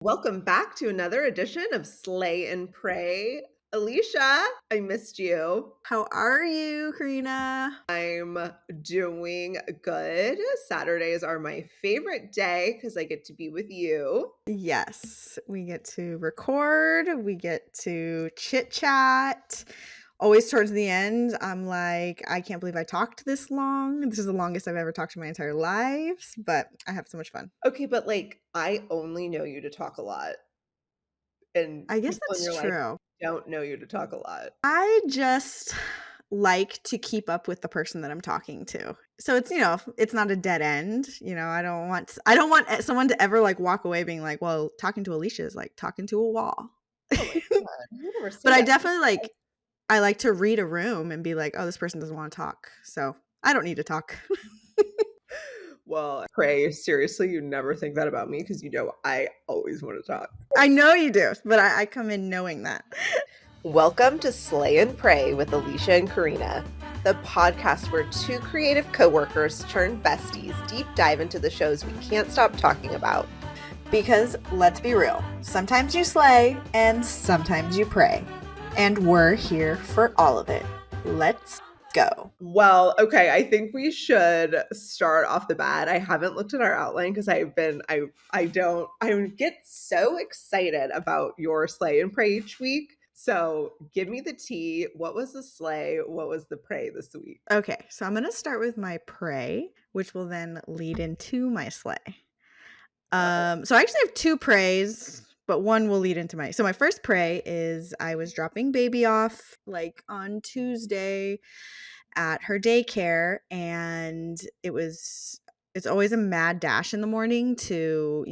Welcome back to another edition of Slay and Pray. Alicia, I missed you. How are you, Corinna? I'm doing good. Saturdays are my favorite day because I get to be with you. Yes, we get to record, we get to chit chat. Always towards the end, I'm like, I can't believe I talked this long. This is the longest I've ever talked in my entire life, but I have so much fun. Okay, but I only know you to talk a lot, and I guess people in that's your life true. don't know you to talk a lot. I just like to keep up with the person that I'm talking to. So it's not a dead end. I don't want someone to ever like walk away being like, well, talking to Alicia is like talking to a wall. Oh my God, you never say But I that. definitely I like to read a room and be like, oh, this person doesn't want to talk. So I don't need to talk. Well, pray, seriously, you never think that about me because you know I always want to talk. I know you do, but I come in knowing that. Welcome to Slay and Pray with Alisha and Corinna, the podcast where two creative coworkers turned besties deep dive into the shows we can't stop talking about. Because let's be real, sometimes you slay and sometimes you pray. And we're here for all of it. Let's go. Well, okay, I think we should start off the bat. I haven't looked at our outline because I get so excited about your Slay and Pray each week. So give me the tea. What was the slay? What was the pray this week? Okay, so I'm going to start with my pray, which will then lead into my slay. So I actually have two prays, but one will lead into my. So my first pray is I was dropping baby off like on Tuesday at her daycare, and it's always a mad dash in the morning to,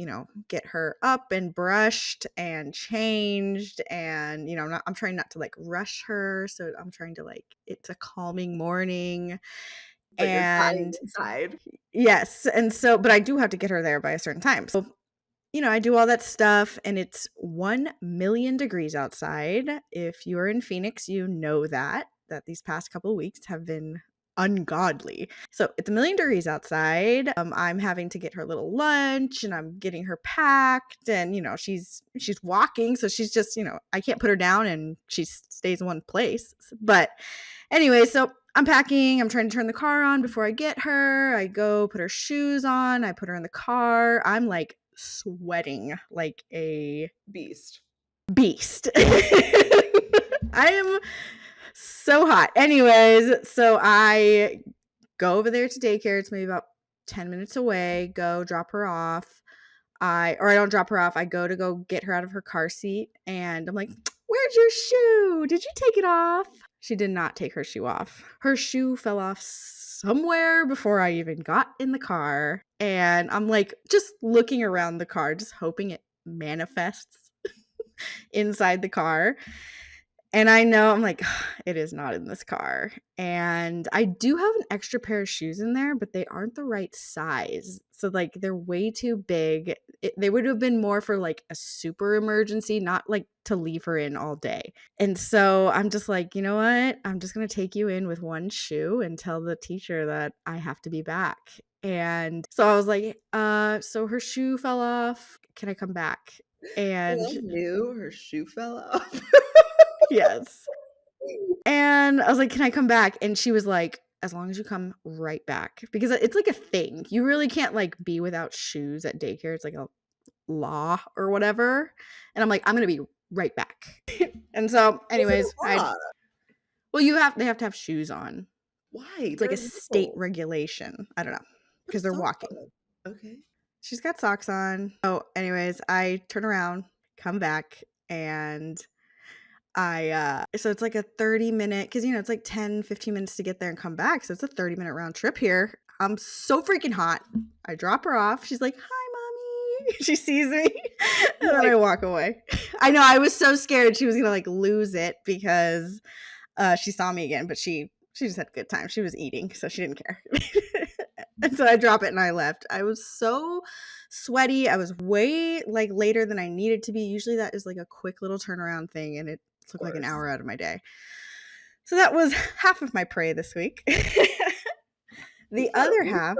get her up and brushed and changed. And, I'm trying not to like rush her. So I'm trying to it's a calming morning. But you're dying And inside. yes. And so, but I do have to get her there by a certain time. So, I do all that stuff, and it's 1 million degrees outside. If you're in Phoenix, you know that these past couple of weeks have been ungodly. So it's 1 million degrees outside. I'm having to get her little lunch, and I'm getting her packed, and she's walking, so she's just I can't put her down, and she stays in one place. But anyway, so I'm packing. I'm trying to turn the car on before I get her. I go put her shoes on. I put her in the car. I'm like sweating like a Beast. beast. I am so hot. Anyways, so I go over there to daycare. It's maybe about 10 minutes away. Go drop her off. I don't drop her off. I go get her out of her car seat, and I'm like, "Where's your shoe? Did you take it off?" She did not take her shoe off. Her shoe fell off somewhere before I even got in the car. And I'm like just looking around the car, just hoping it manifests inside the car. And I know, I'm like, it is not in this car. And I do have an extra pair of shoes in there, but they aren't the right size. So like they're way too big. They would have been more for like a super emergency, not like to leave her in all day. And so I'm just like, you know what? I'm just going to take you in with one shoe and tell the teacher that I have to be back. And so I was like, so her shoe fell off. Can I come back? And I knew her shoe fell off. yes. And I was like, "Can I come back?" And she was like, "As long as you come right back." Because it's like a thing. You really can't like be without shoes at daycare. It's like a law or whatever. And I'm like, "I'm going to be right back." And so anyways, they have to have shoes on. Why? It's like a state regulation. I don't know. Because they're walking. Okay. She's got socks on. Oh, anyways, I turn around, come back, and so it's like a 30-minute, because it's like 10-15 minutes to get there and come back, so it's a 30-minute round trip here. I'm so freaking hot. I drop her off. She's like, "Hi, mommy." She sees me, and then I walk away. I know, I was so scared she was gonna like lose it because she saw me again, but she just had a good time. She was eating, so she didn't care. And so I drop it and I left. I was so sweaty. I was way like later than I needed to be. Usually that is like a quick little turnaround thing, and it took like an hour out of my day. So that was half of my pray this week. The other half,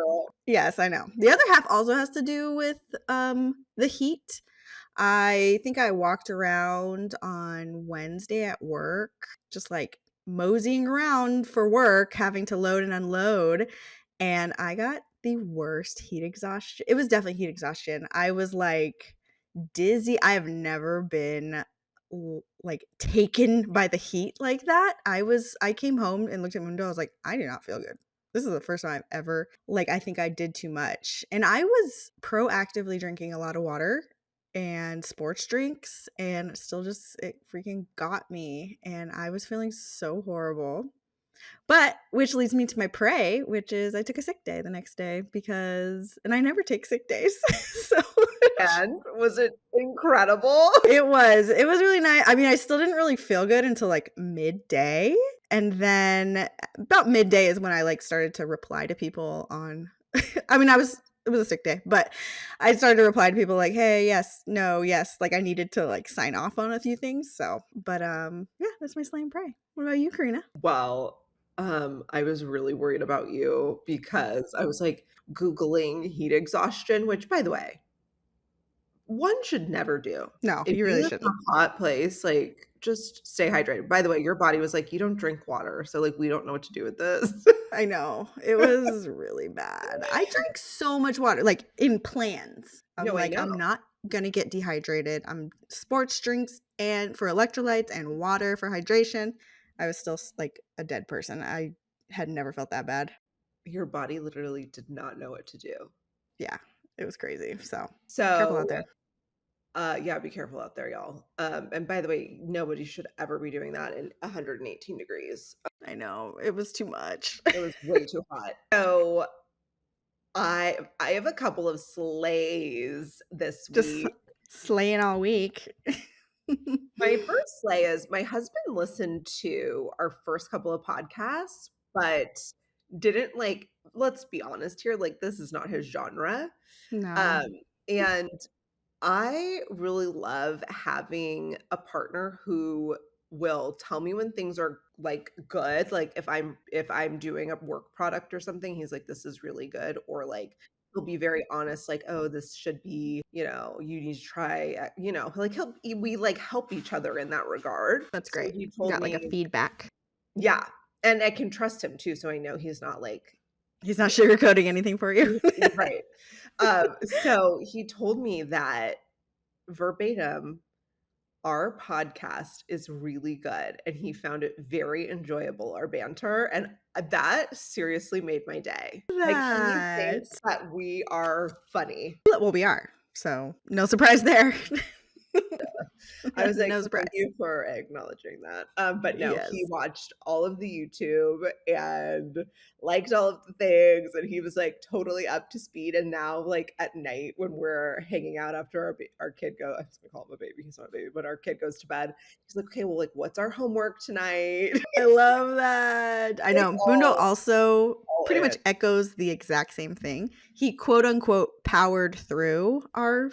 yes, I know. The other half also has to do with the heat. I think I walked around on Wednesday at work, just like moseying around for work, having to load and unload. And I got the worst heat exhaustion. It was definitely heat exhaustion. I was like dizzy. I have never been like taken by the heat like that. I came home and looked at my window. I was like, I do not feel good. This is the first time I've ever, like, I think I did too much. And I was proactively drinking a lot of water and sports drinks, and still just, it freaking got me. And I was feeling so horrible. But which leads me to my prey, which is I took a sick day the next day and I never take sick days. So And was it incredible? it was really nice. I mean, I still didn't really feel good until like midday. And then about midday is when I like started to reply to people on I mean, it was a sick day, but I started to reply to people like, hey, yes, no, yes. Like I needed to like sign off on a few things. So, but yeah, that's my slay and pray. What about you, Corinna? Well, I was really worried about you because I was like Googling heat exhaustion, which by the way, one should never do. No, If you you really live in shouldn't. a hot place, like, just stay hydrated. By the way, your body was like, "You don't drink water, so, like, we don't know what to do with this." I know. It was really bad. I drank so much water, like in plans. I'm No, I like, know. I'm not gonna get dehydrated. I'm sports drinks and for electrolytes and water for hydration. I was still like a dead person. I had never felt that bad. Your body literally did not know what to do. Yeah, it was crazy. So careful out So, there. yeah, be careful out there, y'all. And by the way, nobody should ever be doing that in 118 degrees. I know. It was too much. It was way too hot. So, I have a couple of slays this Just week. slaying all week. My first slay is my husband listened to our first couple of podcasts, but didn't like, let's be honest here, like this is not his genre. No, Um, and I really love having a partner who will tell me when things are like good. Like if I'm doing a work product or something, he's like, this is really good. Or like he'll be very honest, like, oh, this should be, you need to try, like we like help each other in that regard. that's So great. he You told got like a me, feedback. yeah. And I can trust him too. So I know he's not like He's not sugarcoating anything for you. right. So he told me that verbatim, our podcast is really good and he found it very enjoyable, our banter. And that seriously made my day. Like he That. thinks that we are funny. Well, we are. So no surprise there. I was like, No "Well, surprise. thank you for acknowledging that." But no, he Yes. watched all of the YouTube and liked all of the things, and he was like totally up to speed. And now, like at night when we're hanging out after our kid go, I was gonna call him a baby. He's not a baby, but our kid goes to bed. He's like, "Okay, well, like, what's our homework tonight?" I love that. I Like know. Mundo all, also all pretty in. much echoes the exact same thing. He quote unquote powered through our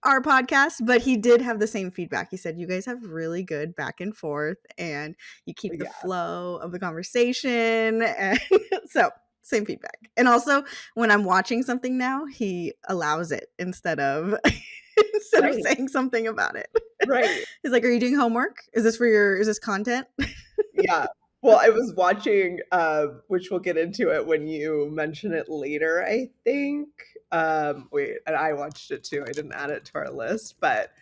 podcast, but he did have the same feedback. He said, you guys have really good back and forth and you keep the Yeah, flow of the conversation. And so, same feedback. And also, when I'm watching something now, he allows it instead of right, saying something about it. right. He's like, are you doing homework? Is this content? Yeah. Well, I was watching, which we'll get into it when you mention it later, I think. Wait, and I watched it too. I didn't add it to our list, but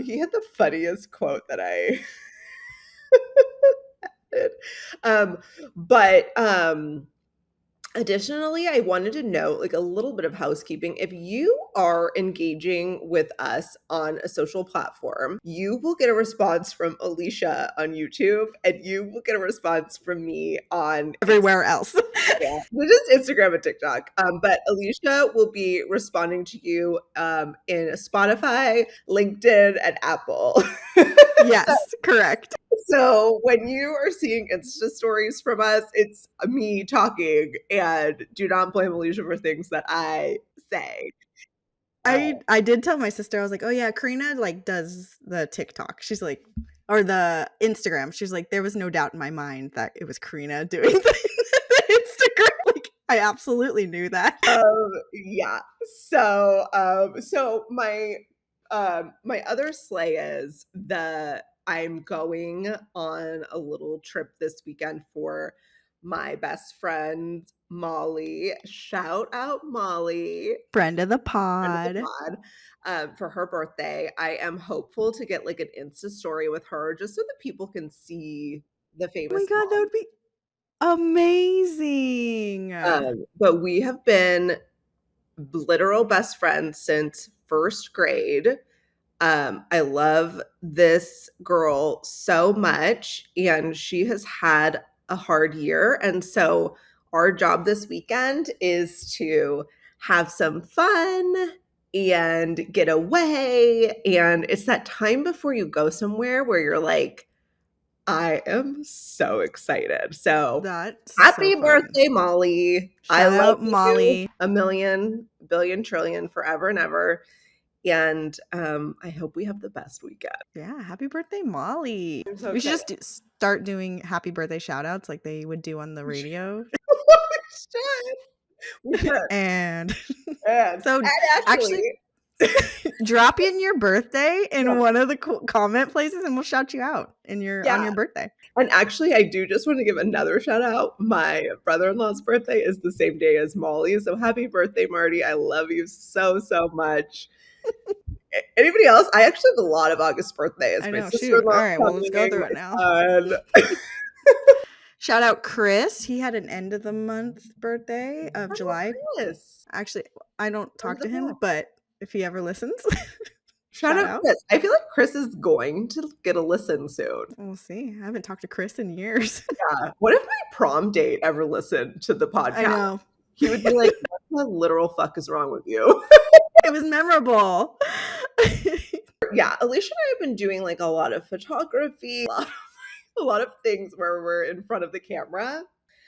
he had the funniest quote that I did. But additionally, I wanted to note like a little bit of housekeeping. If you are engaging with us on a social platform, you will get a response from Alisha on YouTube and you will get a response from me on Everywhere else. yeah, just Instagram and TikTok. But Alicia will be responding to you in Spotify, LinkedIn, and Apple. Yes, correct. So when you are seeing Insta stories from us, it's me talking, and do not blame Alicia for things that I say. I did tell my sister, I was like, oh yeah, Karina like does the TikTok. She's like, or the Instagram. She's like, there was no doubt in my mind that it was Karina doing the Instagram. Like, I absolutely knew that. Yeah. So my My other slay is I'm going on a little trip this weekend for my best friend Molly. Shout out Molly, Friend of the friend of the pod. pod, for her birthday. I am hopeful to get like an Insta story with her just so that people can see the Oh my famous god, that mom. would be amazing. But we have been literal best friends since first grade. I love this girl so much, and she has had a hard year. And so, our job this weekend is to have some fun and get away. And it's that time before you go somewhere where you're like, I am so excited. So, That's so happy fun. birthday, Molly. I Shout love out you Molly. a million, billion, trillion, forever and ever. And I hope we have the best weekend. Yeah, happy birthday, Molly. I'm so We should excited. just start doing happy birthday shout outs like they would do on the radio. We should. And And so actually actually, drop in your birthday yeah, in one of the comment places and we'll shout you out on your birthday. and actually, I do just want to give another shout out. My brother-in-law's birthday is the same day as Molly, so happy birthday, Marty! I love you so so much. Anybody else? I actually have a lot of August birthdays. I My know. Shoot. sister-in-law All right. Well, let's go coming. through it now. My son. Shout out Chris. He had an end of the month birthday of Hello, July. Chris. Actually, I don't talk to him, best. but if he ever listens, Shout out out. Chris. I feel like Chris is going to get a listen soon. We'll see. I haven't talked to Chris in years. Yeah. What if my prom date ever listened to the podcast? I know. He would be like, what the literal fuck is wrong with you? It was memorable. Yeah, Alicia and I have been doing like a lot of photography, a lot of things where we're in front of the camera.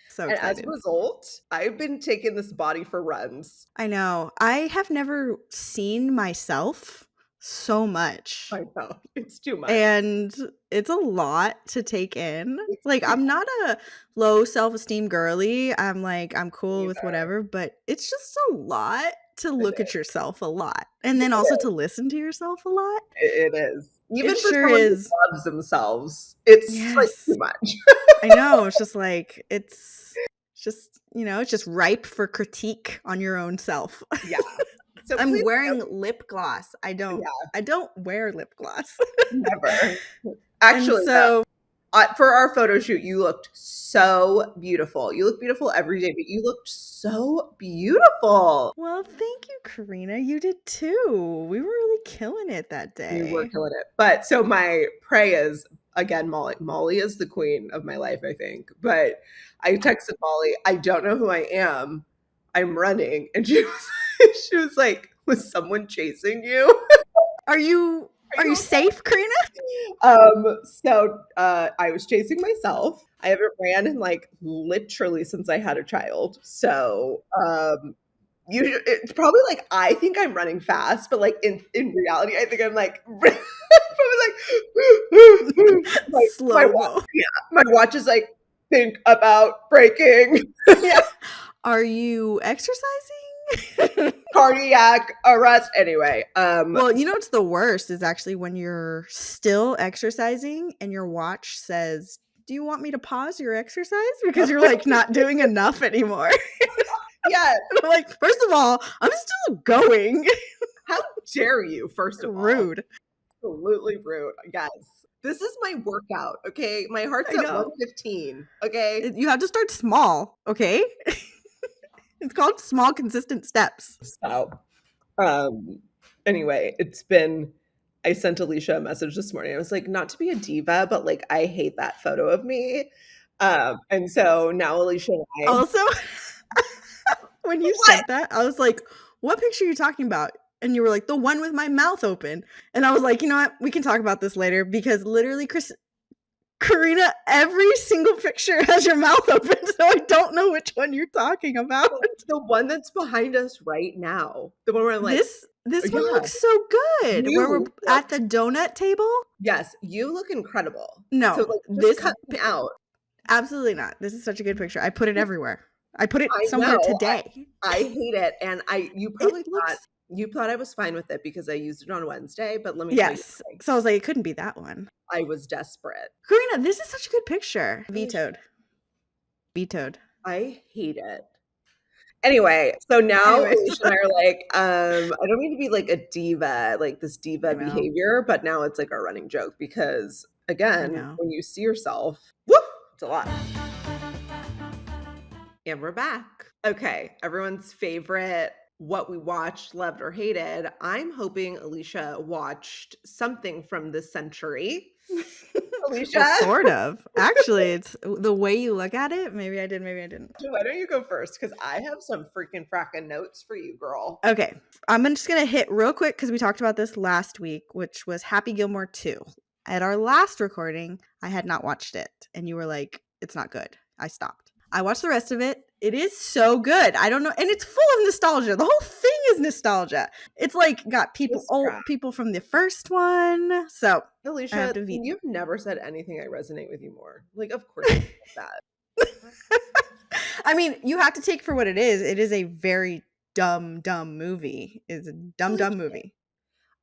So And as excited. a result, I've been taking this body for runs. I know. I have never seen myself so much. I know. It's too much. And it's a lot to take in. Like, I'm not a low self-esteem girly. I'm like, I'm cool with whatever, but it's just a lot to look at yourself a lot. And then also to listen to yourself a lot. It is. Even It for sure someone is. who loves themselves, it's like Yes. too much. I know. It's just like, it's just, it's just ripe for critique on your own self. Yeah. So I'm please wearing lip gloss. I don't wear lip gloss. never. Actually, so for our photo shoot, you looked so beautiful. You look beautiful every day, but you looked so beautiful. well, thank you, Corinna. You did too. We were really killing it that day. You were killing it. But so my pray is, again, Molly. Molly is the queen of my life, I think. But I texted Molly, I don't know who I am. I'm running. And she was like, was someone chasing you? Are you safe, Corinna? So I was chasing myself. I haven't ran in like literally since I had a child. So it's probably like I think I'm running fast, but like in reality, I think I'm like probably like Slow-mo. My watch is like think about breaking. Yeah. Are you exercising? Cardiac arrest. Anyway, well, what's the worst is actually when you're still exercising and your watch says, do you want me to pause your exercise? Because you're like not doing enough anymore. Yeah. Like, first of all, I'm still going. How dare you, first of all? Rude. Absolutely rude. Yes. This is my workout, okay? My heart's at 115, okay? You have to start small, okay? It's called small, consistent steps. So, anyway, I sent Alicia a message this morning. I was like, not to be a diva, but like, I hate that photo of me. And so now Alicia and I. Also, when you said that, I was like, what picture are you talking about? And you were like, the one with my mouth open. And I was like, you know what? We can talk about this later because literally, Corinna, every single picture has your mouth open, so I don't know which one you're talking about. The one that's behind us right now. The one where like this one looks so good. Where we're at the donut table. Yes, you look incredible. No, so like, this cut me out. Absolutely not. This is such a good picture. I put it everywhere. I put it somewhere today. I hate it, and you probably thought You thought I was fine with it because I used it on Wednesday, but let me tell you Yes. something. So I was like, it couldn't be that one. I was desperate. Corinna, this is such a good picture. Vetoed. I hate it. Anyway, so now Anyways. Alisha and I are like, I don't mean to be like a diva, like this I diva know. behavior, but now it's like our running joke because I again, know. when you see yourself, woo, it's a lot. And we're back. Okay, everyone's favorite what we watched, loved, or hated. I'm hoping Alisha watched something from this century. Alisha, Well, sort of. Actually, it's the way you look at it. Maybe I did, maybe I didn't. why don't you go first? Because I have some freaking fracking notes for you, girl. Okay. I'm just going to hit real quick because we talked about this last week, which was Happy Gilmore 2. At our last recording, I had not watched it. And you were like, it's not good. I stopped. I watched the rest of it. It is so good. I don't know. And it's full of nostalgia. The whole thing is nostalgia. It's like got people, old people from the first one. So Alisha, you've never said anything I resonate with you more. Like, of course you said that. I mean, you have to take for what it is. It is a very dumb movie. It's a dumb movie.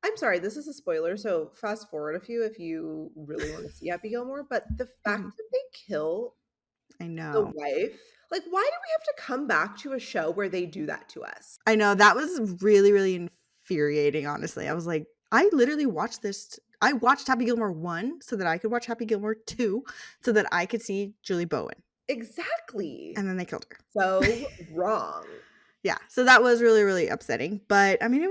I'm sorry, this is a spoiler, so fast forward a few if you really want to see Happy Gilmore. But the fact that they kill I know the wife, like, why do we have to come back to a show where they do that to us? I know, that was really, really infuriating, honestly. I was like, I literally watched this. I watched Happy Gilmore 1 so that I could watch Happy Gilmore 2 so that I could see Julie Bowen. Exactly. And then they killed her. So wrong. Yeah, so that was really, really upsetting. But I mean, it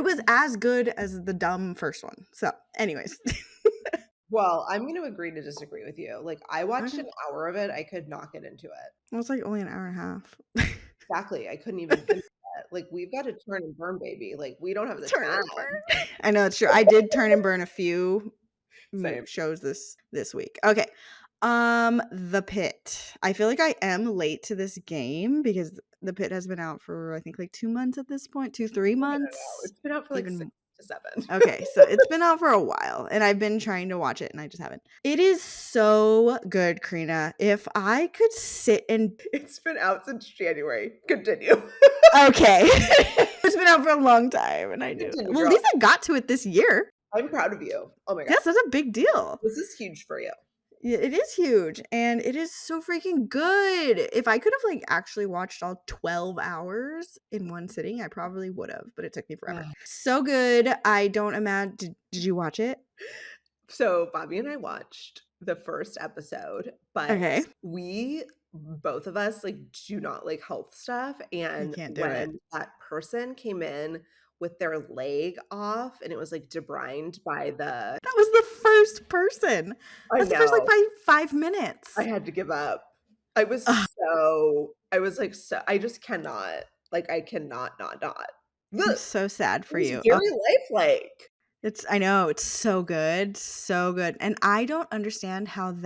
was as good as the dumb first one. So anyways. Well, I'm going to agree to disagree with you. Like, I watched an hour of it. I could not get into it. Well, it's like only an hour and a half. Exactly. I couldn't even finish it. Like, we've got to turn and burn, baby. Like, we don't have the Turn time. and burn. I know, it's true. I did turn and burn a few shows this week. Okay. The Pit. I feel like I am late to this game because The Pit has been out for I think like 2 months at this point, 3 months. It's been out for like 6 to 7. Okay, so it's been out for a while and I've been trying to watch it and I just haven't. It is so good, Corinna. If I could sit and it's been out since January. Continue. Okay. It's been out for a long time and I do. Well, at least I got to it this year. I'm proud of you. Oh my god. Yes, that's a big deal. This is huge for you. It is huge and it is so freaking good. If I could have like actually watched all 12 hours in one sitting, I probably would have, but it took me forever. So good. I don't imagine. Did you watch it? So Bobby and I watched the first episode, but we both of us like do not like health stuff. And when that person came in with their leg off and it was like debrined by the... That was the first person. That's the first like 5 minutes. I had to give up. I was I just cannot, like, I cannot not. I'm so sad for you. Very lifelike. I know, it's so good. So good. And I don't understand how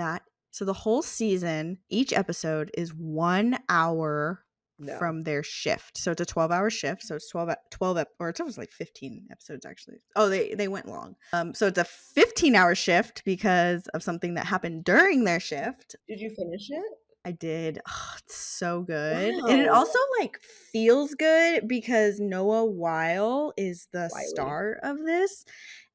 so the whole season, each episode is 1 hour from their shift. So it's a 12-hour shift. So it's 12 or it's almost like 15 episodes actually. Oh, they went long. So it's a 15-hour shift because of something that happened during their shift. Did you finish it? I did. Oh, it's so good. Wow. And it also like feels good because Noah Weil is the star of this.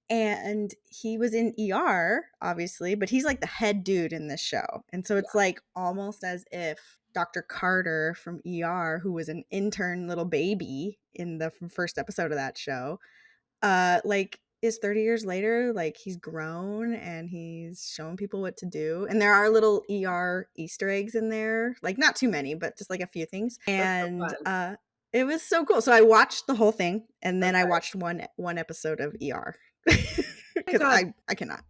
And he was in ER, obviously, but he's like the head dude in this show. And so it's like almost as if Dr. Carter from ER, who was an intern little baby in the first episode of that show, like is 30 years later, like he's grown and he's showing people what to do. And there are little ER Easter eggs in there, like not too many, but just like a few things. And it was so cool. So I watched the whole thing and then I watched one episode of ER. Because I cannot.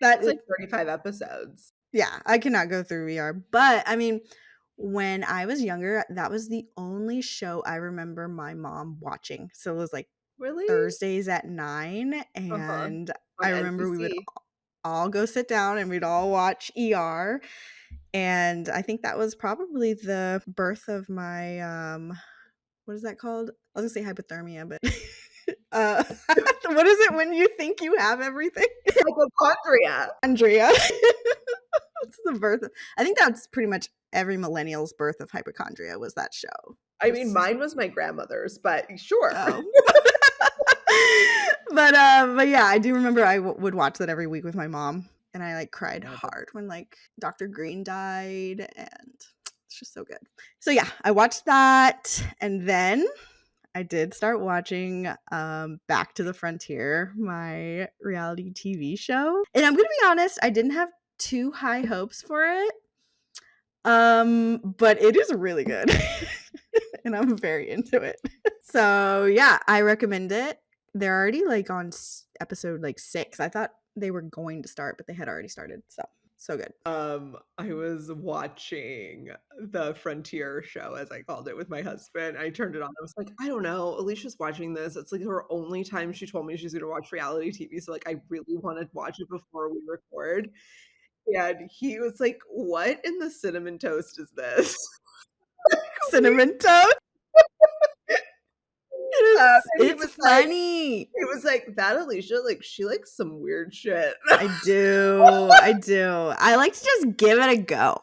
That's like 35 episodes. Yeah, I cannot go through ER. But I mean, when I was younger, that was the only show I remember my mom watching. So it was like Thursdays at 9. And I remember we would all go sit down and we'd all watch ER. And I think that was probably the birth of my what is that called? I was gonna say hypothermia, but what is it when you think you have everything? Hypochondria. What's the birth of, I think that's pretty much every millennial's birth of hypochondria was that show. I mean, mine was my grandmother's, but sure. Oh. But yeah, I do remember I would watch that every week with my mom, and I like cried hard when like Dr. Green died, and it's just so good. So yeah, I watched that, and then I did start watching Back to the Frontier, my reality TV show. And I'm gonna be honest, I didn't have too high hopes for it. But it is really good. And I'm very into it. So yeah, I recommend it. They're already like on episode like 6. I thought they were going to start, but they had already started. So good. I was watching the Frontier show, as I called it, with my husband. I turned it on. I was like, I don't know. Alicia's watching this. It's like her only time she told me she's going to watch reality TV. So like, I really want to watch it before we record. And he was like, "What in the cinnamon toast is this?" Cinnamon toast. He It's was like, funny. he was like, "That Alicia, like she likes some weird shit." I do. I like to just give it a go.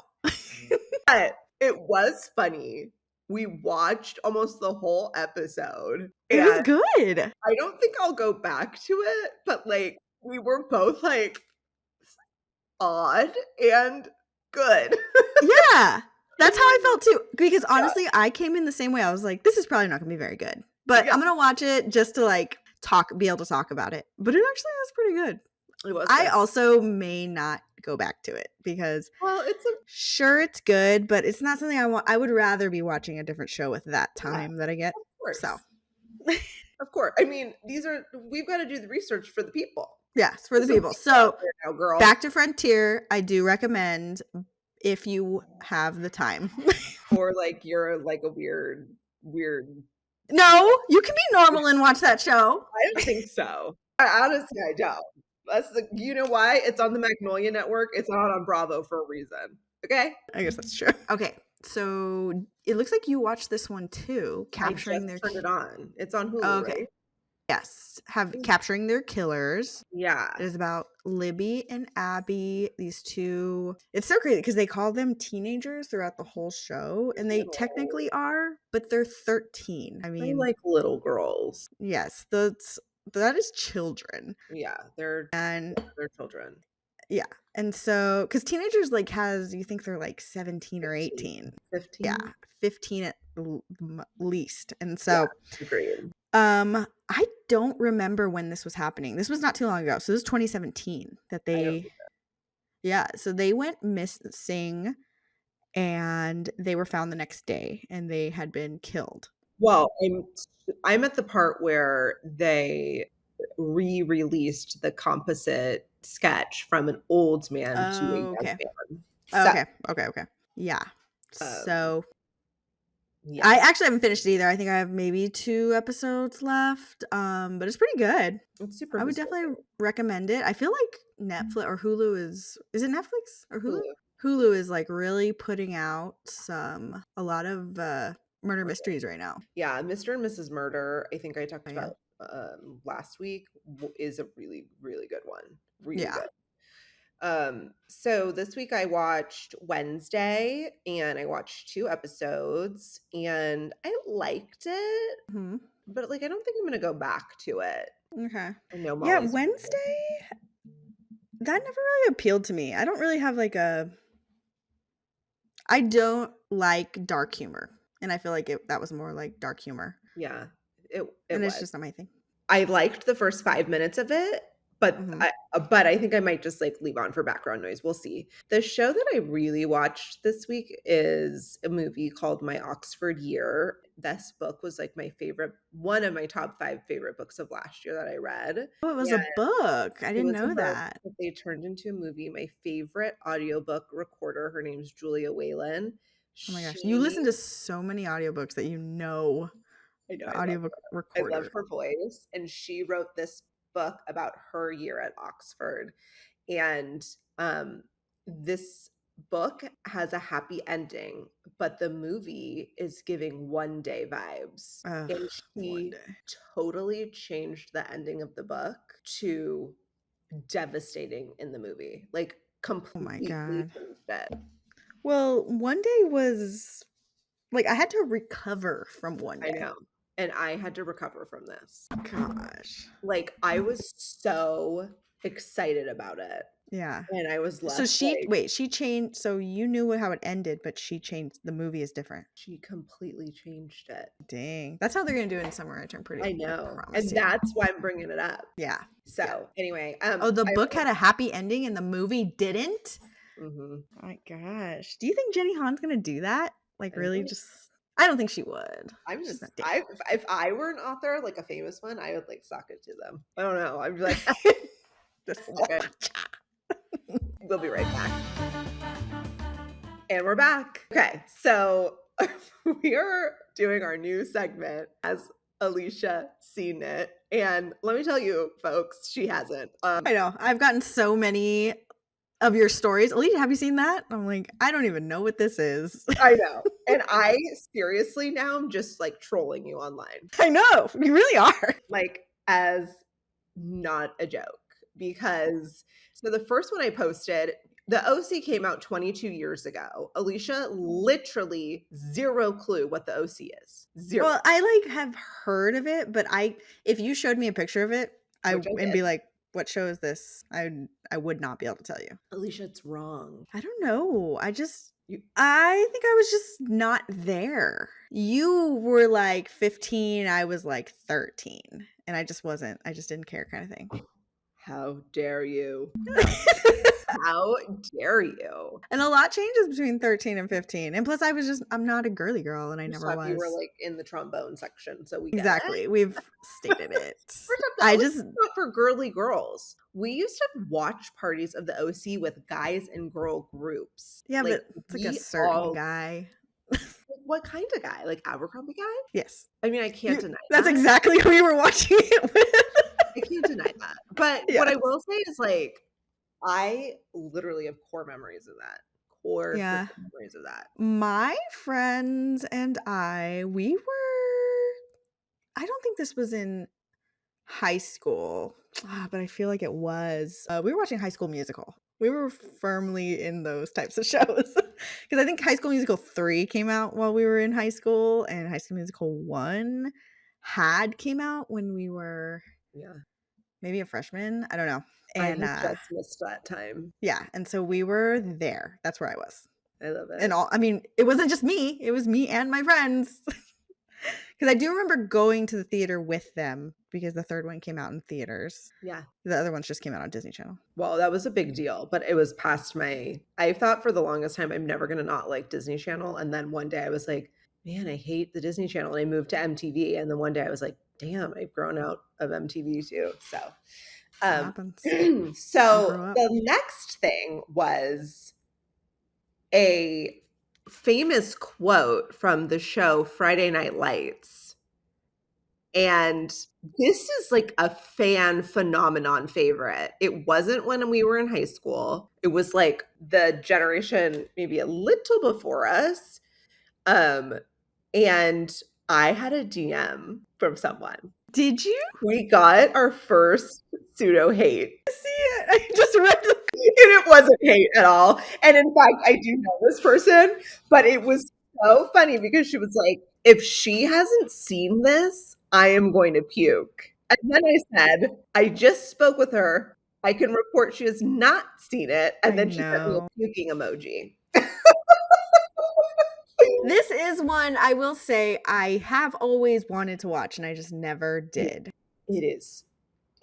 But it was funny. We watched almost the whole episode. It was And good. I don't think I'll go back to it, but like we were both like odd and good. Yeah. That's how I felt too. Because honestly, I came in the same way. I was like, this is probably not gonna be very good. But I'm gonna watch it just to like be able to talk about it. But it actually was pretty good. It was I good. also may not go back to it because sure it's good, but it's not something I want. I would rather be watching a different show with that time that I get. Of course. So of course. I mean, we've got to do the research for the people. Yes, for the people. So Back to Frontier, I do recommend if you have the time. Or like you're like a weird. No, you can be normal and watch that show. I don't think so. Honestly, I don't. You know why? It's on the Magnolia Network. It's not on Bravo for a reason. Okay? I guess that's true. Okay, so it looks like you watched this one too. Capturing I just turned it on. It's on Hulu, right? Yes, Capturing Their Killers. Yeah. It is about Libby and Abby, these two. It's so crazy because they call them teenagers throughout the whole show, and they technically are, but they're 13. I mean, like little girls. Yes, that is children. Yeah, they're children. Yeah. And so, because teenagers like you think they're like 17 or 18. 15? Yeah, 15 at least. And so, agreed. I don't remember when this was happening. This was not too long ago. So this was 2017 that they, so they went missing and they were found the next day and they had been killed. Well, I'm at the part where they re-released the composite sketch from an old man to a young man. Okay. Yeah. So I actually haven't finished it either. I think I have maybe 2 episodes left. But it's pretty good. It's super. I would definitely recommend it. I feel like Netflix or Hulu is it Netflix or Hulu? Hulu is like really putting out a lot of murder mysteries right now. Yeah, Mr. and Mrs. Murder, I think I talked about last week, is a really, really good one. Really good. So this week I watched Wednesday and I watched 2 episodes and I liked it, but like I don't think I'm gonna go back to it. Okay. I know Wednesday, that never really appealed to me. I don't really have like I don't like dark humor, and I feel like that was more like dark humor. Yeah, it's just not my thing. I liked the first 5 minutes of it, but I think I might just like leave on for background noise. We'll see. The show that I really watched this week is a movie called My Oxford Year. This book was like one of my top 5 favorite books of last year that I read. Oh, it was a book. I didn't know that. They turned into a movie. My favorite audiobook recorder, her name's Julia Whalen. Oh my gosh. You listen to so many audiobooks that you know. I know. Audiobook recorder. I love her voice. And she wrote this book about her year at Oxford. And this book has a happy ending, but the movie is giving One Day vibes. And she totally changed the ending of the book to devastating in the movie. Like completely changed it. Well, One Day was Like, I had to recover from one I day. know. And I had to recover from this. Gosh. Like, I was so excited about it. Yeah. And I was So left she like, she changed, so you knew how it ended, but she changed, the movie is different. she completely changed it. Dang. That's how they're gonna do it in Summer Return, I I know. promise And you. that's why I'm bringing it up. Yeah. So, anyway, Oh, the I book had a happy ending and the movie didn't? Mhm. Oh my gosh. Do you think Jenny Han's gonna do that? Like, I really know. just I don't think she would. I'm She's just not down. if I were an author, like a famous one, I would like sock it to them. I don't know. I'd be like, Just suck it. We'll be right back. And we're back. Okay, so we are doing our new segment as Alisha seen it. And let me tell you, folks, she hasn't. I know. I've gotten so many of your stories. Alicia, have you seen that? I'm like, I don't even know what this is. I know. And I seriously now I'm just like trolling you online. I know. You really are. Like as not a joke. Because so the first one I posted, the OC came out 22 years ago. Alicia literally zero clue what the OC is. Zero. Well, I like have heard of it, but if you showed me a picture of it, Which I and did. be like, what show is this? I would not be able to tell you. Alicia, it's wrong. I don't know. I think I was just not there. You were like 15, I was like 13, and I just wasn't. I just didn't care, kind of thing. How dare you? How dare you? And a lot changes between 13 and 15. And plus, I'm not a girly girl, and I First never off, you were was. like in the trombone section, so we get Exactly. it. We've stated it. First off, the I OC just, is not for girly girls. We used to watch parties of the OC with guys and girl groups. yeah, Like, but it's like a we certain all guy. what kind of guy? Like Abercrombie guy? Yes. I mean, I can't deny That's that. exactly who you were watching it with. I can't deny that. But what I will say is like, I literally have core memories of that. Core Yeah. memories of that. My friends and I don't think this was in high school, but I feel like it was. We were watching High School Musical. We were firmly in those types of shows because I think High School Musical 3 came out while we were in high school, and High School Musical 1 came out when we were maybe a freshman. I don't know. And I just missed that time. Yeah, and so we were there. That's where I was. I love it. And I mean, it wasn't just me. It was me and my friends. Because I do remember going to the theater with them because the third one came out in theaters. Yeah. The other ones just came out on Disney Channel. Well, that was a big deal, but it was past I thought for the longest time, I'm never going to not like Disney Channel. And then one day I was like, man, I hate the Disney Channel. And I moved to MTV. And then one day I was like, damn, I've grown out of MTV too. So, Happens. So the next thing was a famous quote from the show Friday Night Lights. And this is like a fan phenomenon favorite. It wasn't when we were in high school. It was like the generation maybe a little before us. And I had a DM from someone. Did you? We got our first pseudo hate. I see it. I just read the and it wasn't hate at all. And in fact, I do know this person, but it was so funny because she was like, if she hasn't seen this, I am going to puke. And then I said, I just spoke with her. I can report she has not seen it. And then she sent me a puking emoji. This is one I will say I have always wanted to watch, and I just never did. It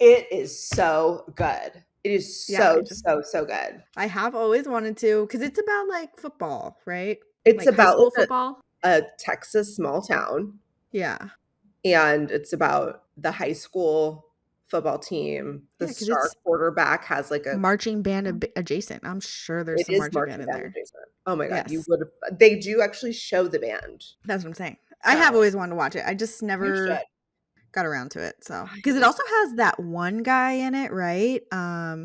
is so good. It is so good. I have always wanted to, because it's about like football, right? It's like about high school football. A Texas small town. Yeah. And it's about the high school football team. The star quarterback has like a marching band adjacent. I'm sure there's some marching band in there. Adjacent. Oh my God. You would have, they do actually show the band. That's what I'm saying. I have always wanted to watch it. I just never got around to it. So, because it also has that one guy in it, right?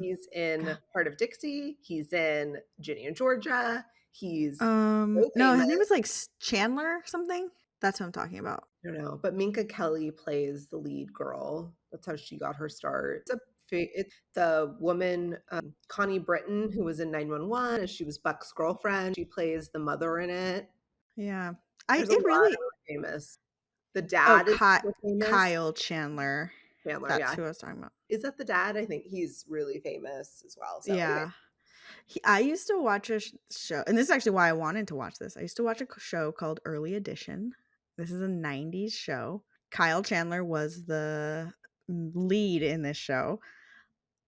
He's in Heart of Dixie. He's in Ginny and Georgia. He's no, his name is like Chandler or something. That's what I'm talking about. I don't know, but Minka Kelly plays the lead girl. That's how she got her start. It's the woman, Connie Britton, who was in 911. She was Buck's girlfriend. She plays the mother in it. Yeah. There's a lot of really famous. The Oh, dad is so famous. Kyle Chandler. Chandler, That's yeah. who I was talking about. Is that the dad? I think he's really famous as well. So yeah. anyway. I used to watch a show, and this is actually why I wanted to watch this. I used to watch a show called Early Edition. This is a 90s show. Kyle Chandler was the lead in this show.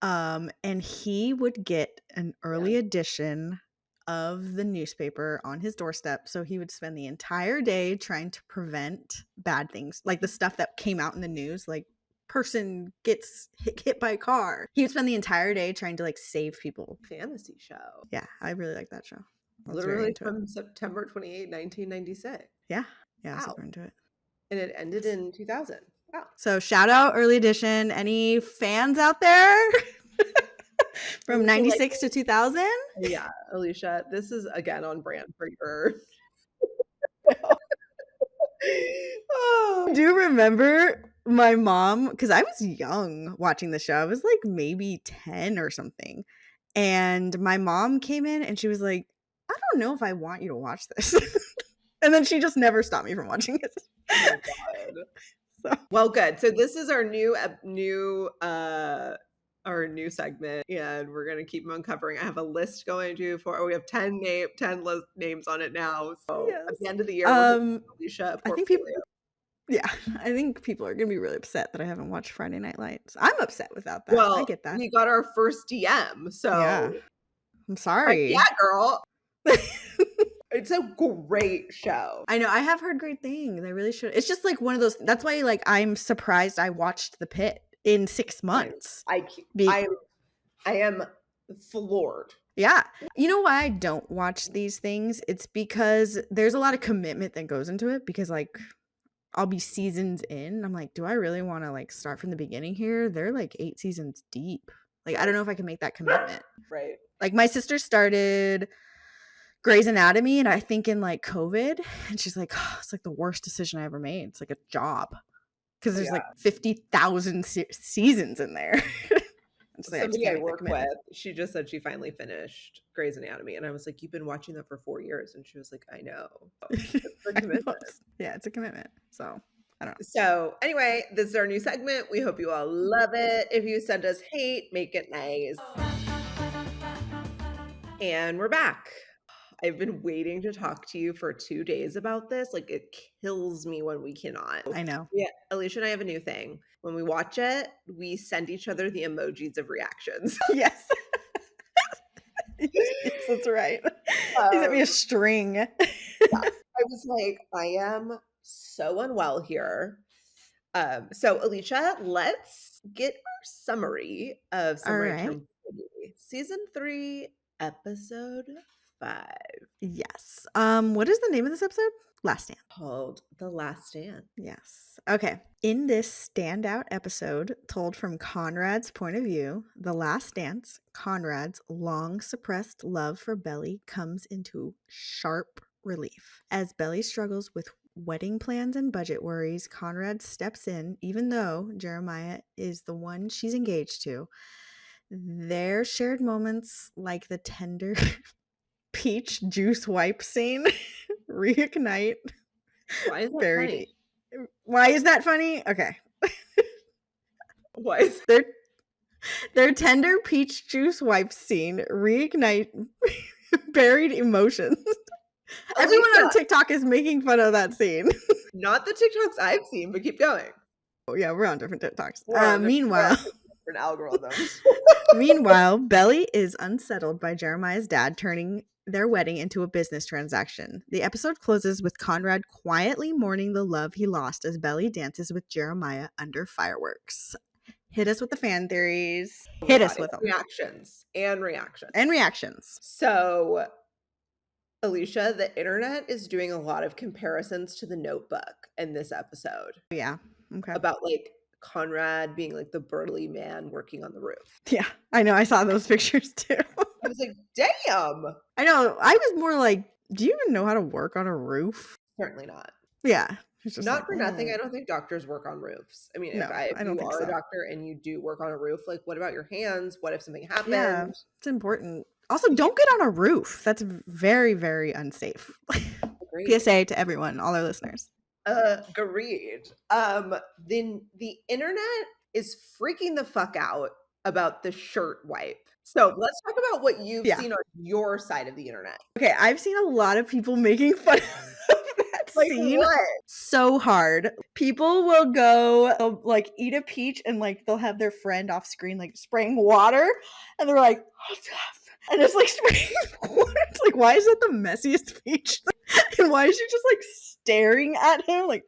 And he would get an early edition of the newspaper on his doorstep. So he would spend the entire day trying to prevent bad things, like the stuff that came out in the news, like person gets hit by a car. He would spend the entire day trying to like save people. Fantasy show. Yeah, I really like that show. Literally from September 28, 1996. Yeah, I was super into it. And it ended in 2000. Wow. So shout out Early Edition. Any fans out there? From 96 to 2000? Yeah, Alisha, this is again on brand for your. Oh. Do you remember my mom? Because I was young watching the show. I was like maybe 10 or something. And my mom came in and she was like, I don't know if I want you to watch this. And then she just never stopped me from watching it. Oh my God. So. Well, good. So this is our new segment, and we're gonna keep uncovering. I have a list going to for. We have 10 names on it now. So yes. At the end of the year, Alisha, I think people. Yeah, I think people are gonna be really upset that I haven't watched Friday Night Lights. I'm upset without that. Well, I get that. We got our first DM, so yeah. I'm sorry. Yeah, girl. It's a great show. I know. I have heard great things. I really should. It's just like one of those. That's why, like, I'm surprised I watched The Pit in 6 months. I am floored. Yeah. You know why I don't watch these things? It's because there's a lot of commitment that goes into it. Because like, I'll be seasons in. I'm like, do I really want to like start from the beginning here? They're like 8 seasons deep. Like, I don't know if I can make that commitment. Right. Like, my sister started Grey's Anatomy, and I think in like COVID, and she's like, oh, it's like the worst decision I ever made. It's like a job because there's like 50,000 seasons in there. Somebody I work with, she just said she finally finished Grey's Anatomy, and I was like, you've been watching that for 4 years, and she was like, I know. It's a commitment. Yeah, it's a commitment. So I don't know. So anyway, this is our new segment. We hope you all love it. If you send us hate, make it nice. And we're back. I've been waiting to talk to you for 2 days about this. Like, it kills me when we cannot. I know. Yeah, Alisha and I have a new thing. When we watch it, we send each other the emojis of reactions. Yes. Yes, that's right. He sent me a string. Yeah. I was like, I am so unwell here. So Alisha, let's get our summary of Summary Season 3, Episode 5. Yes. What is the name of this episode? Last Stand. Called The Last Stand. Yes. Okay. In this standout episode, told from Conrad's point of view, The Last Dance, Conrad's long suppressed love for Belly comes into sharp relief. As Belly struggles with wedding plans and budget worries, Conrad steps in, even though Jeremiah is the one she's engaged to. Their shared moments, like the tender peach juice wipe scene, reignite. Why is that funny? Why is that funny? Okay. Why is their tender peach juice wipe scene reignite buried emotions. Everyone on TikTok is making fun of that scene. Not the TikToks I've seen, but keep going. Oh yeah, we're on different TikToks. Meanwhile, different algorithms. Meanwhile, Belly is unsettled by Jeremiah's dad turning their wedding into a business transaction. The episode closes with Conrad quietly mourning the love he lost as Belly dances with Jeremiah under fireworks. Hit us with the fan theories. Hit us with them. Reactions. So, Alisha, the internet is doing a lot of comparisons to The Notebook in this episode. Yeah. Okay. About like Conrad being like the burly man working on the roof. Yeah, I know. I saw those pictures too. I was like, damn. I know. I was more like, do you even know how to work on a roof? Certainly not. Yeah. Not like, for nothing. I don't think doctors work on roofs. I mean, if you are a doctor and you do work on a roof, like, what about your hands? What if something happens? Yeah, it's important. Also, don't get on a roof. That's very, very unsafe. Agreed. PSA to everyone, all our listeners. Agreed. The internet is freaking the fuck out about the shirt wipe. So let's talk about what you've seen on your side of the internet. Okay, I've seen a lot of people making fun of that Like scene what? so hard. People will go like eat a peach and like they'll have their friend off screen like spraying water and they're like and it's like spraying water. It's like, why is that the messiest peach? And why is she just like staring at him like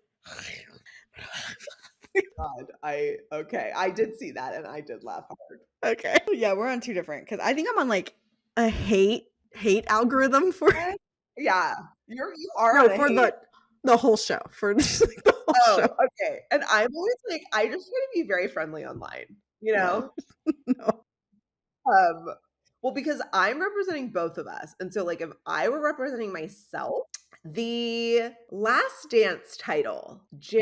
God, I did see that and I did laugh hard. Okay. Yeah, we're on two different because I think I'm on like a hate algorithm for it. Yeah, you are No, on for the whole show. For just, like, the whole show. Okay. And I'm always like, I just try to be very friendly online, you know? No. Well, because I'm representing both of us. And so like if I were representing myself, the Last Dance title, Jer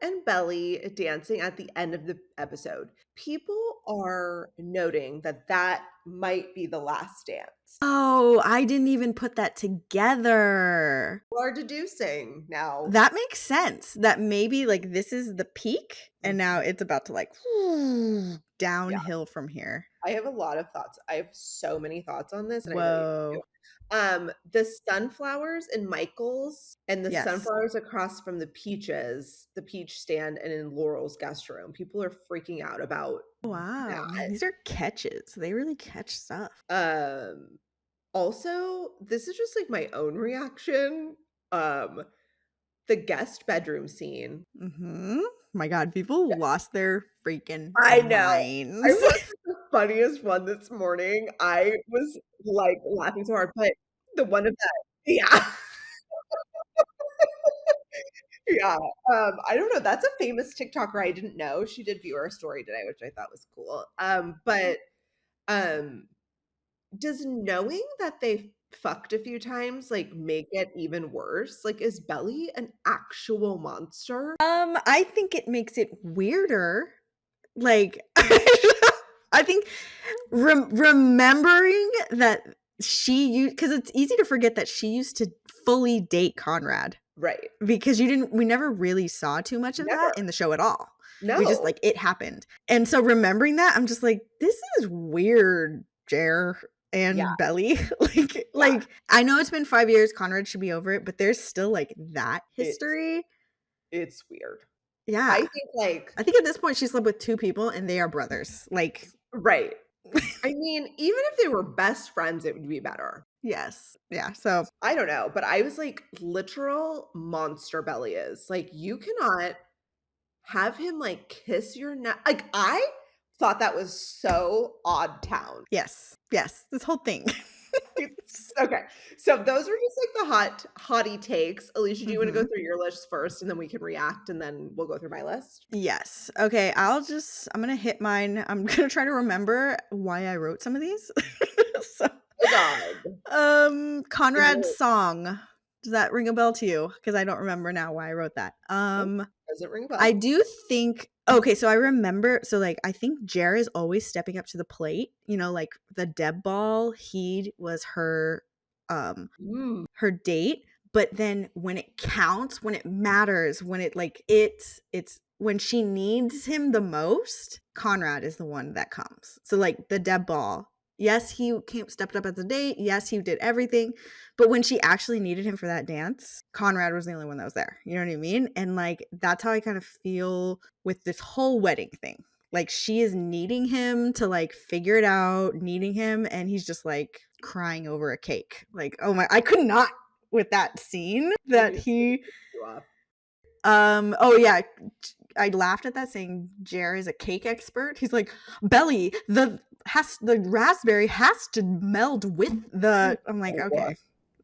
and Belly dancing at the end of the episode. People are noting that that might be the last dance. Oh, I didn't even put that together. People are deducing now. That makes sense. That maybe like this is the peak and now it's about to like downhill from here. I have a lot of thoughts. I have so many thoughts on this. And Whoa. The sunflowers in Michael's and the Yes. sunflowers across from the peaches, the peach stand and in Laurel's guest room. People are freaking out about Wow. Man, these are catches. They really catch stuff. Also, this is just like my own reaction. The guest bedroom scene. My God, people lost their freaking I know. minds. I watched the funniest one this morning. I was like laughing so hard, but the one of that, yeah. Yeah. I don't know. That's a famous TikToker I didn't know. She did view our story today, which I thought was cool. But does knowing that they fucked a few times like make it even worse? Like, is Belly an actual monster? I think it makes it weirder. Like, I think remembering that she used, because it's easy to forget that she used to fully date Conrad. Right. Because we never really saw too much of that in the show at all. No. We just like, it happened. And so remembering that, I'm just like, this is weird, Jer and Belly. Like, I know it's been 5 years, Conrad should be over it, but there's still like that history. It's weird. Yeah. I think at this point she slept with two people and they are brothers. Like, right. I mean, even if they were best friends, it would be better. Yes. Yeah. So I don't know, but I was like, literal monster Belly is. Like, you cannot have him like kiss your neck. Like, I thought that was so Odd Town. Yes. Yes. This whole thing. Okay. So those were just like the hottie takes. Alisha, do you want to go through your list first and then we can react and then we'll go through my list? Yes. Okay. I'm going to hit mine. I'm going to try to remember why I wrote some of these. So, Conrad's song. Does that ring a bell to you? Because I don't remember now why I wrote that. Does it ring a bell? I do think, okay, so I remember, so like, I think Jer is always stepping up to the plate, you know, like the Deb ball, he was her date, but then when it counts, when it matters, when it like, it's when she needs him the most, Conrad is the one that comes. So like the Deb ball, yes, he stepped up at the date. Yes, he did everything. But when she actually needed him for that dance, Conrad was the only one that was there. You know what I mean? And like, that's how I kind of feel with this whole wedding thing. Like, she is needing him to like figure it out, needing him. And he's just like crying over a cake. Like, oh my, I could not with that scene that he, oh yeah. I laughed at that saying Jer is a cake expert. He's like, Belly, the raspberry has to meld with the. I'm like, okay,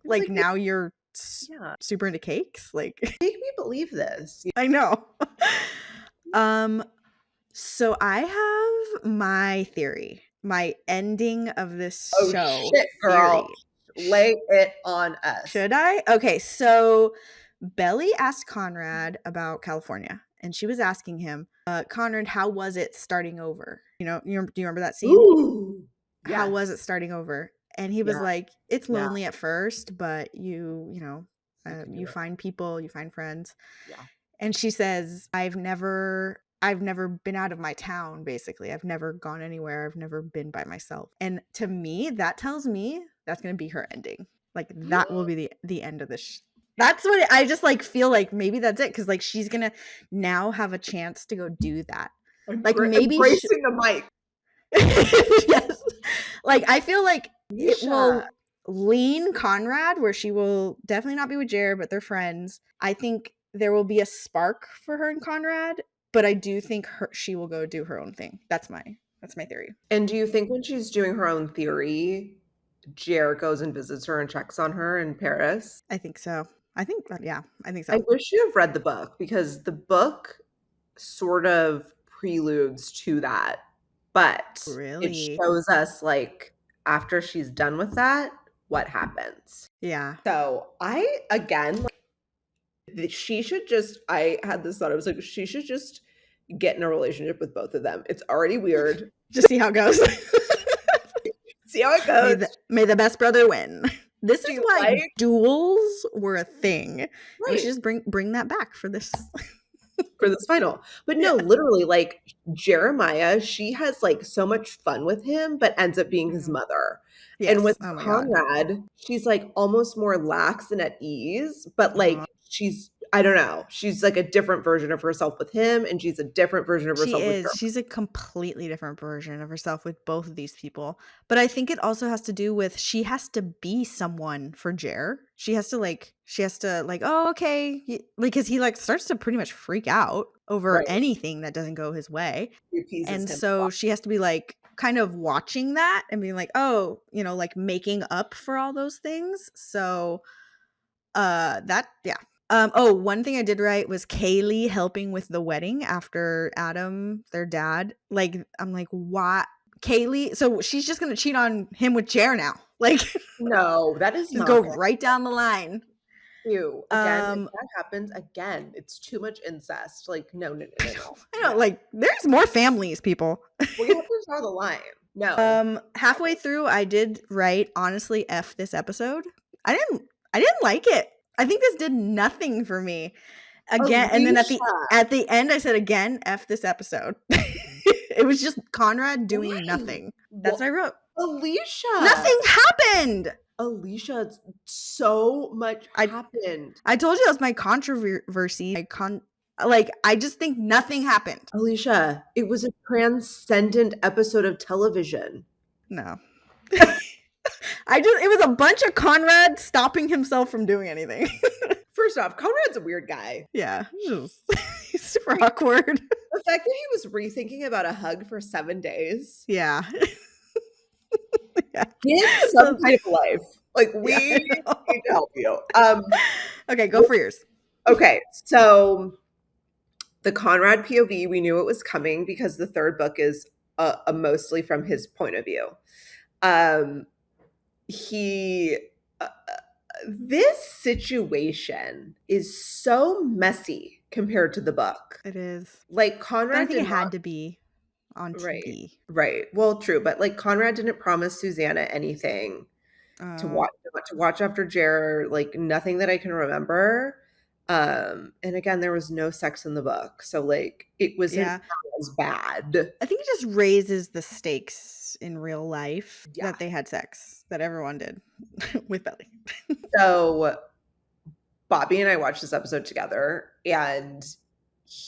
like now you're super into cakes. Like, make me believe this. I know. So I have my theory, my ending of this show. Shit, girl. Lay it on us. Should I? Okay, so Belly asked Conrad about California. And she was asking him, Conrad, how was it starting over? You know, do you remember that scene? Ooh, how was it starting over? And he was like, it's lonely at first, but you know, You find people, you find friends. Yeah. And she says, I've never been out of my town, basically. I've never gone anywhere. I've never been by myself. And to me, that tells me that's going to be her ending. Like, that will be the end of this. That's what I just like feel like maybe that's it. Cause like she's going to now have a chance to go do that. Like maybe embracing the mic. Yes. Like I feel like it will lean Conrad where she will definitely not be with Jared, but they're friends. I think there will be a spark for her and Conrad, but I do think she will go do her own thing. That's my theory. And do you think when she's doing her own theory, Jared goes and visits her and checks on her in Paris? I think so. I think so. I wish you have read the book, because the book sort of preludes to that, but it shows us like after she's done with that, what happens. Yeah. So she should just, I had this thought, I was like, she should just get in a relationship with both of them. It's already weird. Just see how it goes. See how it goes. May the best brother win. This is why duels were a thing. Right. We should just bring that back for this. For this final. But no, literally, like Jeremiah, she has like so much fun with him, but ends up being his mother. Yes. And with Conrad, she's like almost more lax and at ease, but like she's, I don't know, she's like a different version of herself with him, and she's a different version of herself with her. She's a completely different version of herself with both of these people. But I think it also has to do with she has to be someone for Jer. She has to like, oh, okay. Like, cause he like starts to pretty much freak out over anything that doesn't go his way. And so she has to be like kind of watching that and being like, oh, you know, like making up for all those things. So one thing I did right was Kaylee helping with the wedding after Adam, their dad. Like, I'm like, why? Kaylee, so she's just gonna cheat on him with Jer now. Like, no, that is just go right down the line. Ew. Again, if that happens again, it's too much incest. Like, no. I know, like, there's more families, people. We have to draw the line. No. Halfway through, I did write, honestly, F this episode. I didn't like it. I think this did nothing for me. Again, and then at the end, I said again, F this episode. It was just Conrad doing nothing. That's what I wrote. Alisha. Nothing happened. Alisha, so much happened. I told you that was my controversy. I just think nothing happened. Alisha, it was a transcendent episode of television. No. It was a bunch of Conrad stopping himself from doing anything. First off, Conrad's a weird guy. Yeah. He's super awkward. The fact that he was rethinking about a hug for 7 days. Yeah. Get some type of life. Like, we need to help you. Okay, go for yours. Okay, so the Conrad POV, we knew it was coming because the third book is mostly from his point of view. This situation is so messy compared to the book. It is. Like, Conrad, I think it had to be on TV. Right. Well, true, but like Conrad didn't promise Susanna anything to watch after Jer, like nothing that I can remember. And again, there was no sex in the book, so like it wasn't as bad. I think it just raises the stakes in real life that they had sex, that everyone did with Belly. So Bobby and I watched this episode together, and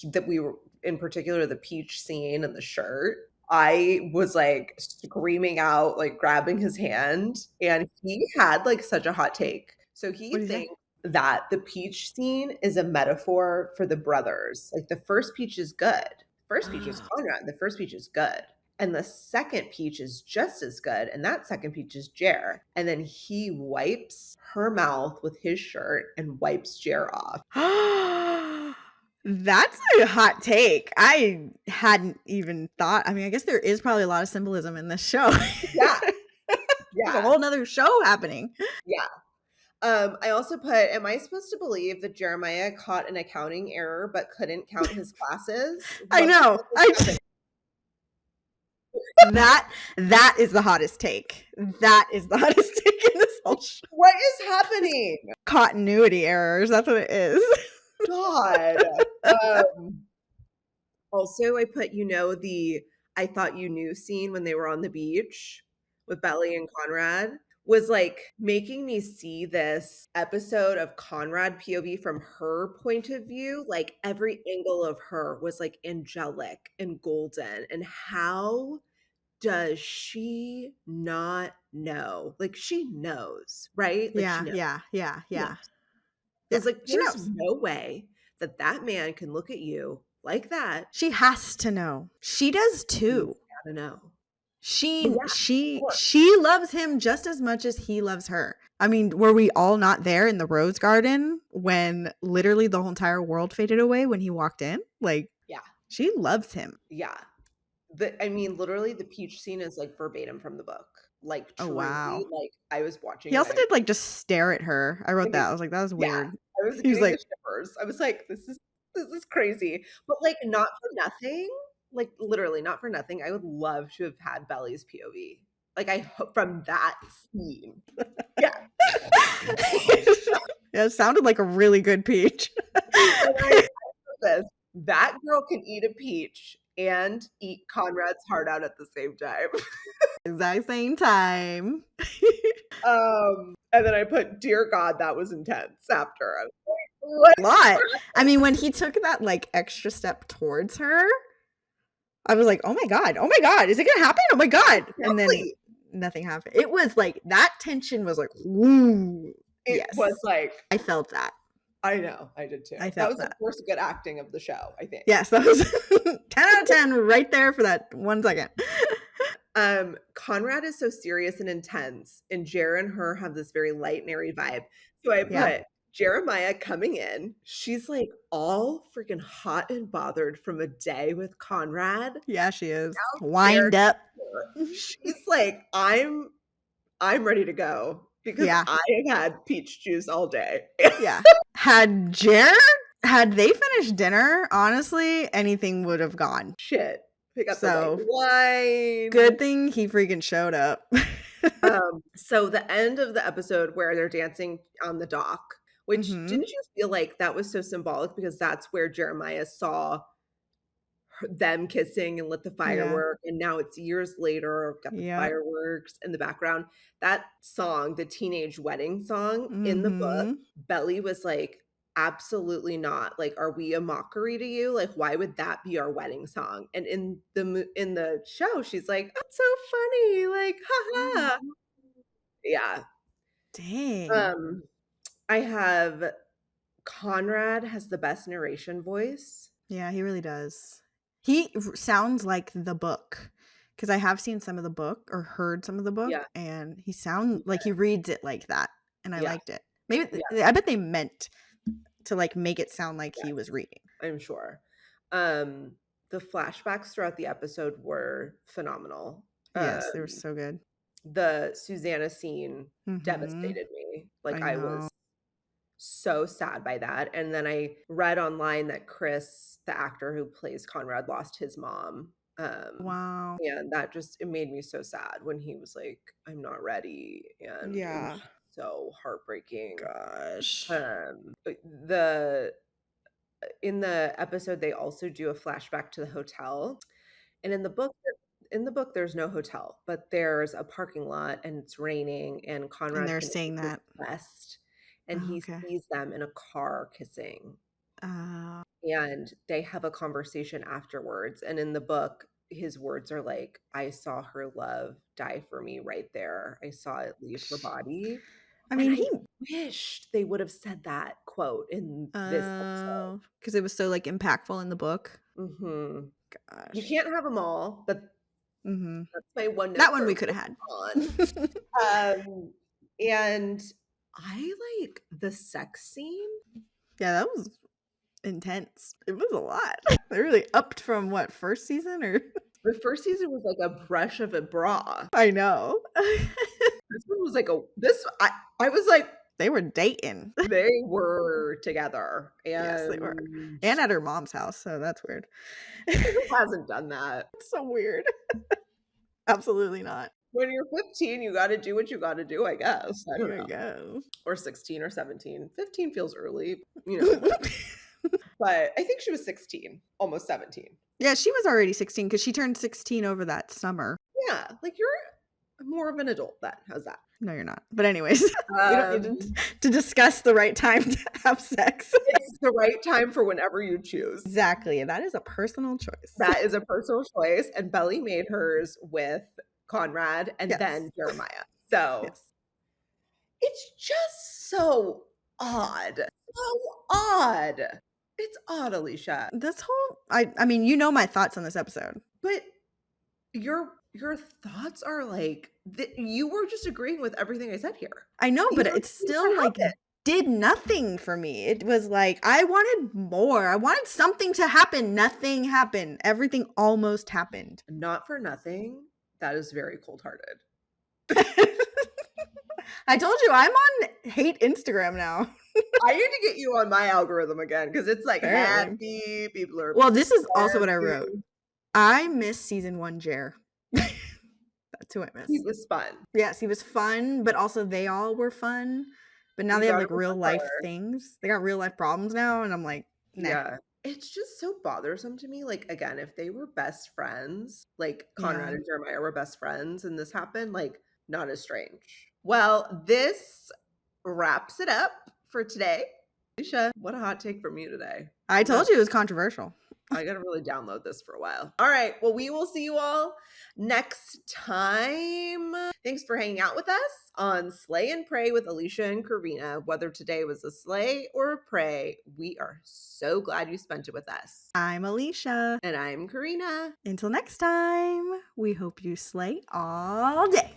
that we were, in particular, the peach scene and the shirt, I was like screaming out, like grabbing his hand, and he had like such a hot take. So he thinks that the peach scene is a metaphor for the brothers. Like, the first peach is good. First peach is Conrad. The first peach is good. And the second peach is just as good. And that second peach is Jer. And then he wipes her mouth with his shirt and wipes Jer off. That's a hot take. I hadn't even thought. I mean, I guess there is probably a lot of symbolism in this show. Yeah. There's a whole nother show happening. Yeah. I also put, am I supposed to believe that Jeremiah caught an accounting error but couldn't count his classes? I know. That is the hottest take. That is the hottest taking this whole What is happening? continuity errors. That's what it is. God. Also, I put, the I thought you knew scene when they were on the beach with Belly and Conrad was like making me see this episode of Conrad POV from her point of view. Like every angle of her was like angelic and golden. And how does she not know? Like she knows, right? Like she knows. Yeah. It's like She there's knows. no way that man can look at you like that. She has to know. She does too. Gotta know. She loves him just as much as he loves her. I mean, were we all not there in the rose garden when literally the whole entire world faded away when he walked in? Like, Yeah. She loves him. Yeah. Literally the peach scene is like verbatim from the book. Like truly, wow. like I was watching. He also did like just stare at her. I wrote that. I was like, that was weird. I was He was getting like, the shivers. I was like, this is crazy. But like not for nothing. Like literally not for nothing. I would love to have had Belly's POV. Like I hope from that scene. Yeah. Yeah, it sounded like a really good peach. That girl can eat a peach and eat Conrad's heart out at the same time. Exact same time. And then I put, dear God, that was intense after. I was like, what? A lot. I mean, when he took that like extra step towards her, I was like, oh my God, is it gonna happen? Oh my God. And then nothing happened. It was like that tension was like, ooh. It was like I felt that. I know, I did too. I felt that was the first good acting of the show, I think. Yes, that was 10 out of 10 right there for that 1 second. Conrad is so serious and intense, and Jer and her have this very light and airy vibe. So I put Jeremiah coming in. She's like all freaking hot and bothered from a day with Conrad. Yeah, she is. Wind up. She's like, I'm ready to go because I have had peach juice all day. Yeah. Had they finished dinner, honestly, anything would have gone. Shit. Pick up the wine. Good thing he freaking showed up. So the end of the episode where they're dancing on the dock, which didn't you feel like that was so symbolic because that's where Jeremiah saw them kissing and lit the firework, and now it's years later, got the fireworks in the background. That song, the teenage wedding song in the book, Belly was like, absolutely not. Like, are we a mockery to you? Like, why would that be our wedding song? And in the show, she's like, that's so funny. Like, haha. Yeah. Dang. I have Conrad has the best narration voice. Yeah, he really does. He sounds like the book because I have seen some of the book or heard some of the book, and he sounds like he reads it like that, and I liked it. Maybe I bet they meant to like make it sound like he was reading. I'm sure. The flashbacks throughout the episode were phenomenal. Yes, they were so good. The Susanna scene devastated me. Like I was so sad by that. And then I read online that Chris, the actor who plays Conrad, lost his mom. Wow. And that it made me so sad when he was like, I'm not ready. And it was so heartbreaking. Gosh. In the episode, they also do a flashback to the hotel. And in the book, there's no hotel, but there's a parking lot and it's raining and Conrad and they're saying that west and he sees them in a car kissing. And they have a conversation afterwards. And in the book, his words are like, I saw her love die for me right there. I saw it leave her body. I mean, I wished they would have said that quote in this episode. Because it was so like impactful in the book. Gosh. You can't have them all, but that's my one. That one we could have had. And I like the sex scene. Yeah, that was intense. It was a lot. They really upped from what, first season or? The first season was like a brush of a bra. I know. This one was like I was like, they were dating. They were together. And yes, they were. And at her mom's house, so that's weird. Who hasn't done that? It's so weird. Absolutely not. When you're 15, you got to do what you got to do, I guess. I don't There you know. go. Or 16 or 17. 15 feels early, you know. But I think she was 16, almost 17. Yeah, she was already 16 because she turned 16 over that summer. Yeah, like you're more of an adult then. How's that? No, you're not. But anyways, we don't need to discuss the right time to have sex. It's the right time for whenever you choose. Exactly. That is a personal choice. That is a personal choice. And Belly made hers with Conrad and Yes. then Jeremiah. So Yes. it's just so odd. So odd. It's odd, Alisha. This whole I mean, you know my thoughts on this episode. But your thoughts are like you were just agreeing with everything I said here. I know, You but were it's saying still what like happened. did nothing for me. It was like I wanted more. I wanted something to happen. Nothing happened. Everything almost happened. Not for nothing. That is very cold-hearted. I told you I'm on hate Instagram now. I need to get you on my algorithm again because it's like Apparently. happy people are. Well, this is also what I happy. wrote. I miss season 1 Jer. That's who I miss. He was fun. Yes, he was fun, but also they all were fun. But now You they have got like him a real life brother. things. They got real life problems now, and I'm like, nah. Yeah. It's just so bothersome to me. Like, again, if they were best friends, like Conrad Yeah. and Jeremiah were best friends, and this happened, like, not as strange. Well, this wraps it up for today. Alicia, what a hot take from you today. I told you it was controversial. I gotta really download this for a while. All right. Well, we will see you all next time. Thanks for hanging out with us on Slay and Pray with Alisha and Corinna. Whether today was a slay or a pray, we are so glad you spent it with us. I'm Alisha. And I'm Corinna. Until next time, we hope you slay all day.